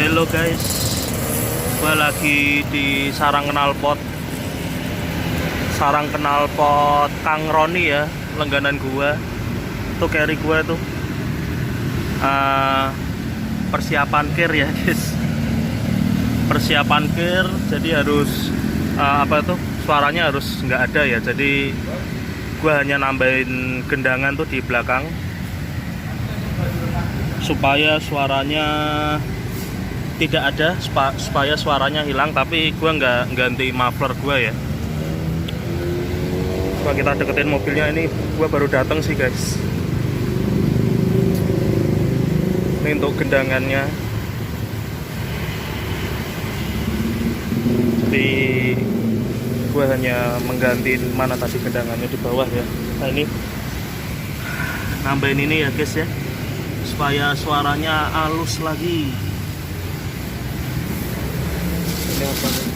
Hello guys, gue lagi di sarang knalpot Kang Roni ya, langganan gue. Tuh carry gue tuh persiapan kir ya guys, persiapan kir. Jadi harus suaranya harus nggak ada ya. Jadi gue hanya nambahin gendangan tuh di belakang supaya suaranya tidak ada, supaya suaranya hilang. Tapi gue nggak ganti muffler gue ya. Coba kita deketin mobilnya. Ini gue baru datang sih guys. Ini untuk gendangannya. Jadi gue hanya mengganti mana tadi gendangannya di bawah ya. Nah ini nambahin ini ya guys ya, supaya suaranya halus lagi. Ini apa nih?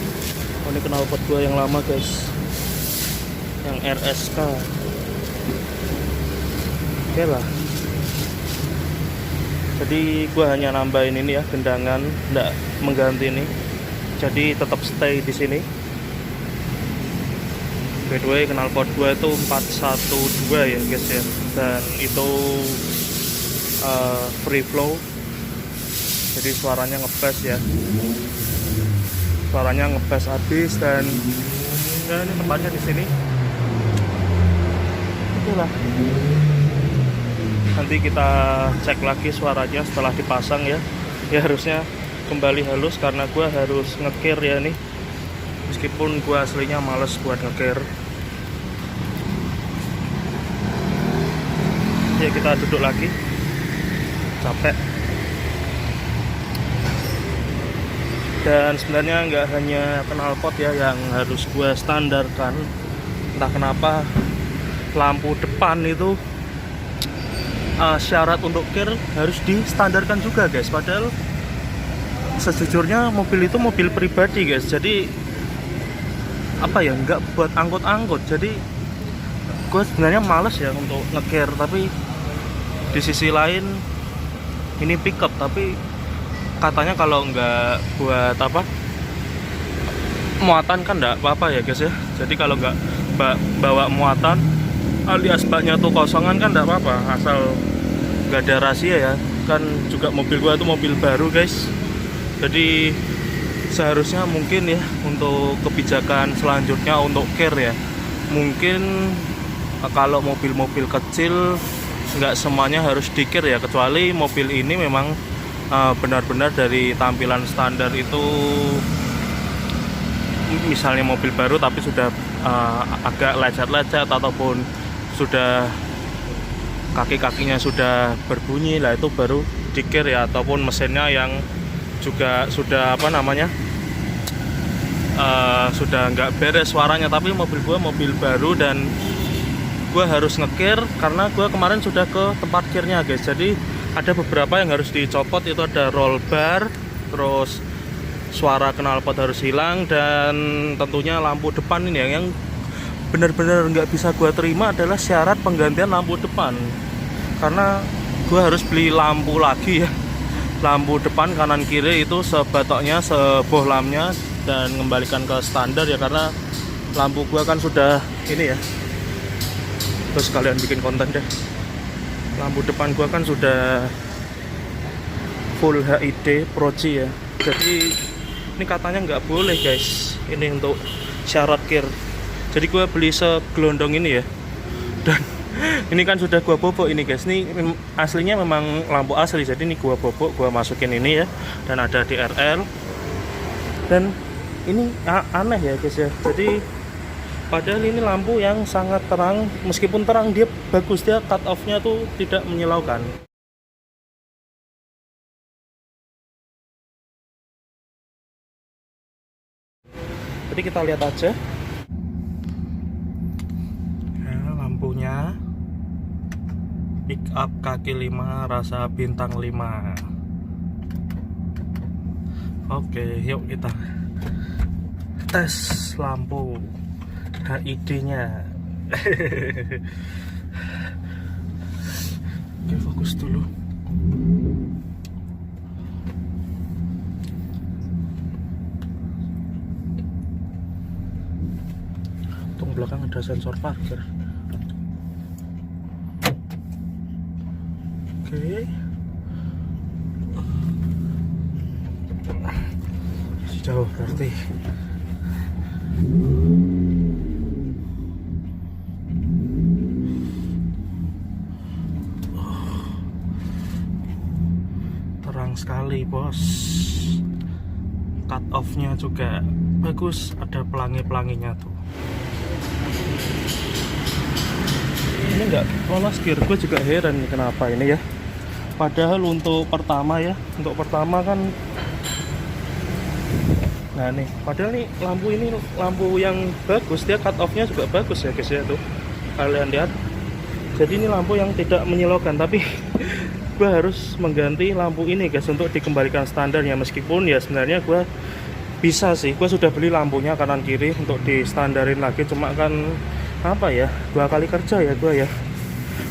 Oh, ini knalpot gua yang lama guys, yang RSK. Oke lah. Jadi gua hanya nambahin ini ya, gendangan, enggak mengganti ini. Jadi tetap stay di sini. By the way, knalpot gua itu 412 ya guys ya, dan itu free flow. Jadi suaranya ngebass ya, suaranya ngebass habis. Dan ini tempatnya di sini. Itulah. Nanti kita cek lagi suaranya setelah dipasang ya. Ya harusnya kembali halus karena gua harus ngekir ya nih. Meskipun gua aslinya males buat ngekir. Ya kita duduk lagi. Capek. Dan sebenarnya nggak hanya knalpot ya yang harus gue standarkan. Entah kenapa lampu depan itu syarat untuk kir harus distandarkan juga guys. Padahal sejujurnya mobil itu mobil pribadi guys. Jadi nggak buat angkut-angkut. Jadi gue sebenarnya males ya untuk ngekir. Tapi di sisi lain ini pickup, tapi katanya kalau nggak buat muatan kan nggak apa-apa ya guys ya. Jadi kalau nggak bawa muatan alias baknya tuh kosongan kan nggak apa-apa, asal nggak ada rahasia ya. Kan juga mobil gua tuh mobil baru guys. Jadi seharusnya mungkin ya untuk kebijakan selanjutnya untuk care ya, mungkin kalau mobil-mobil kecil nggak semuanya harus dikir ya, kecuali mobil ini memang benar-benar dari tampilan standar itu, misalnya mobil baru tapi sudah agak lecet-lecet ataupun sudah kaki-kakinya sudah berbunyi lah, itu baru dikir ya. Ataupun mesinnya yang juga sudah sudah nggak beres suaranya. Tapi mobil gua mobil baru dan gue harus ngekir karena gue kemarin sudah ke tempat kirnya guys. Jadi ada beberapa yang harus dicopot, itu ada roll bar, terus suara knalpot harus hilang, dan tentunya lampu depan ini yang benar-benar nggak bisa gue terima adalah syarat penggantian lampu depan. Karena gue harus beli lampu lagi ya, lampu depan kanan kiri itu sebatoknya, sebohlamnya, dan mengembalikan ke standar ya. Karena lampu gue kan sudah ini ya, terus kalian bikin konten deh. Lampu depan gua kan sudah full HID Pro G ya. Jadi ini katanya nggak boleh guys, ini untuk syarat kir. Jadi gua beli segelondong ini ya, dan ini kan sudah gua bobok ini guys. Ini aslinya memang lampu asli, jadi ini gua bobok, gua masukin ini ya, dan ada DRL. Dan ini aneh ya guys ya. Jadi padahal ini lampu yang sangat terang, meskipun terang dia bagus, dia cut off-nya tuh tidak menyilaukan. Jadi kita lihat aja. Nah, lampunya pick up kaki 5 rasa bintang 5. Oke, yuk kita tes lampu HID-nya. Oke, fokus dulu. belakang ada sensor parkir. Oke. Masih jauh berarti. Terang sekali bos. Cut off-nya juga bagus, ada pelangi-pelanginya tuh. Ini nggak lolos gear, gue juga heran nih kenapa ini ya. Padahal untuk pertama kan, nah nih, padahal nih lampu yang bagus, dia cut off-nya juga bagus ya guys ya tuh. Kalian lihat. Jadi ini lampu yang tidak menyilaukan, tapi gue harus mengganti lampu ini guys untuk dikembalikan standarnya. Meskipun ya sebenarnya gue bisa sih, gue sudah beli lampunya kanan kiri untuk di standarin lagi, cuma kan apa ya, 2 kali kerja ya gue ya.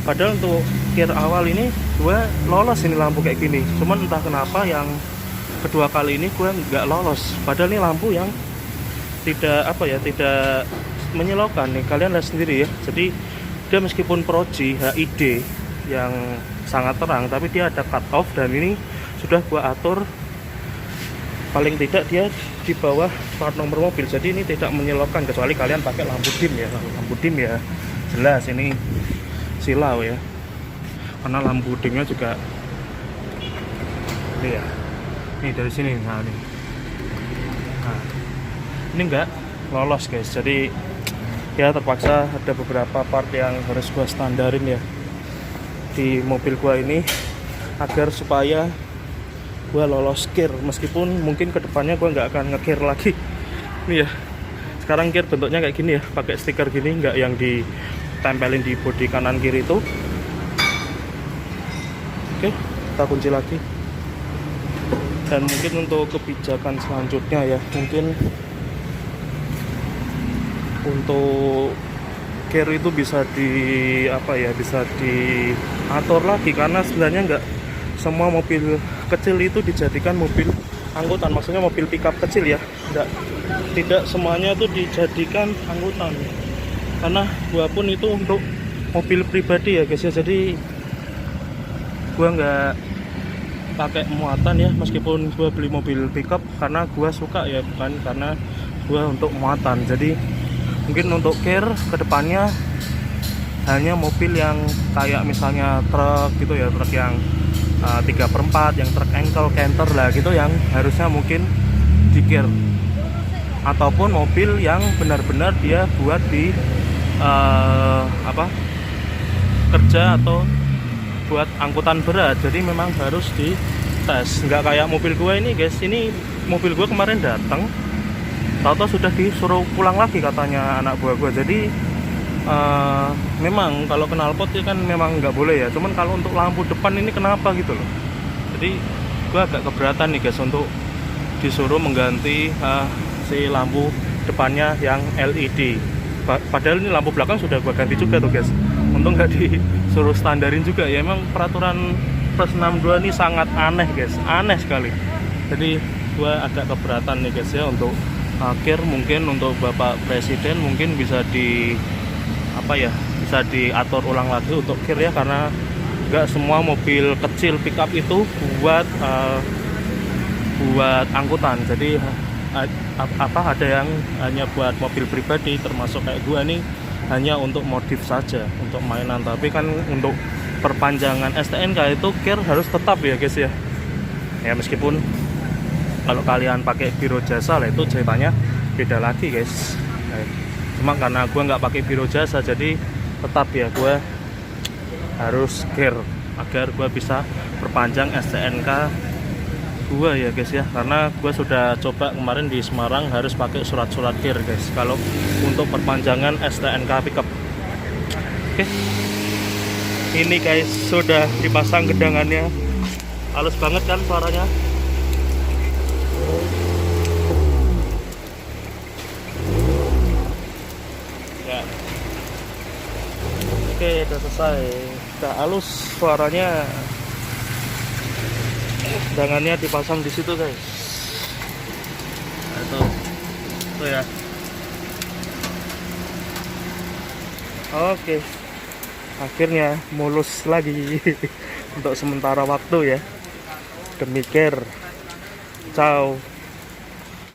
Padahal untuk gear awal ini gue lolos ini lampu kayak gini, cuman entah kenapa yang kedua kali ini gue nggak lolos. Padahal ini lampu yang tidak menyilaukan nih, kalian lihat sendiri ya. Jadi dia meskipun Proji HID yang sangat terang, tapi dia ada cut off, dan ini sudah gua atur paling tidak dia di bawah plat nomor mobil, jadi ini tidak menyilaukan kecuali kalian pakai lampu dim ya. Lampu dim ya jelas ini silau ya, karena lampu dimnya juga ini ya, ini dari sini. Nah ini enggak lolos guys, jadi ya terpaksa ada beberapa part yang harus gua standarin ya di mobil gua ini, agar supaya gua lolos gear. Meskipun mungkin kedepannya gua nggak akan nge-gear lagi. Ini ya, sekarang gear bentuknya kayak gini ya, pakai stiker gini, nggak yang ditempelin di bodi kanan kiri itu. Oke, kita kunci lagi. Dan mungkin untuk kebijakan selanjutnya ya, mungkin untuk gear itu bisa diatur lagi, karena sebenarnya nggak semua mobil kecil itu dijadikan mobil angkutan, maksudnya mobil pickup kecil ya, tidak semuanya itu dijadikan angkutan, karena gua pun itu untuk mobil pribadi ya guys ya. Jadi gua nggak pakai muatan ya, meskipun gua beli mobil pickup karena gua suka ya, bukan karena gua untuk muatan. Jadi mungkin untuk gear kedepannya hanya mobil yang kayak misalnya truk gitu ya, truk yang 3/4, yang truk ankle canter lah gitu, yang harusnya mungkin di gear, ataupun mobil yang benar-benar dia buat di kerja atau buat angkutan berat, jadi memang harus dites. Nggak kayak mobil gua ini guys, ini mobil gua kemarin datang, tahu-tahu sudah disuruh pulang lagi katanya anak buah gue. Jadi memang kalau knalpot ya kan memang nggak boleh ya, cuman kalau untuk lampu depan ini kenapa gitu loh. Jadi gue agak keberatan nih guys untuk disuruh mengganti si lampu depannya yang LED. Padahal ini lampu belakang sudah gue ganti juga tuh guys, untung nggak disuruh standarin juga ya. Emang peraturan Plus 62 ini sangat aneh guys, aneh sekali. Jadi gue agak keberatan nih guys ya untuk gear. Mungkin untuk Bapak Presiden mungkin bisa bisa diatur ulang lagi untuk gear ya, karena nggak semua mobil kecil pickup itu buat angkutan. Jadi ada yang hanya buat mobil pribadi, termasuk kayak gua nih, hanya untuk modif saja, untuk mainan. Tapi kan untuk perpanjangan STNK itu gear harus tetap ya guys ya. Ya meskipun kalau kalian pakai biro jasa lah itu ceritanya beda lagi guys. Cuma karena gue nggak pakai biro jasa, jadi tetap ya gue harus gear agar gue bisa perpanjang STNK gue ya guys ya. Karena gue sudah coba kemarin di Semarang harus pakai surat-surat gear guys kalau untuk perpanjangan STNK pickup. Oke, ini guys sudah dipasang gedangannya, halus banget kan suaranya. Oke, udah selesai, udah halus suaranya. Gedangannya dipasang di situ guys. Nah, itu ya. Oke, akhirnya mulus lagi untuk sementara waktu ya. Demi care. Ciao.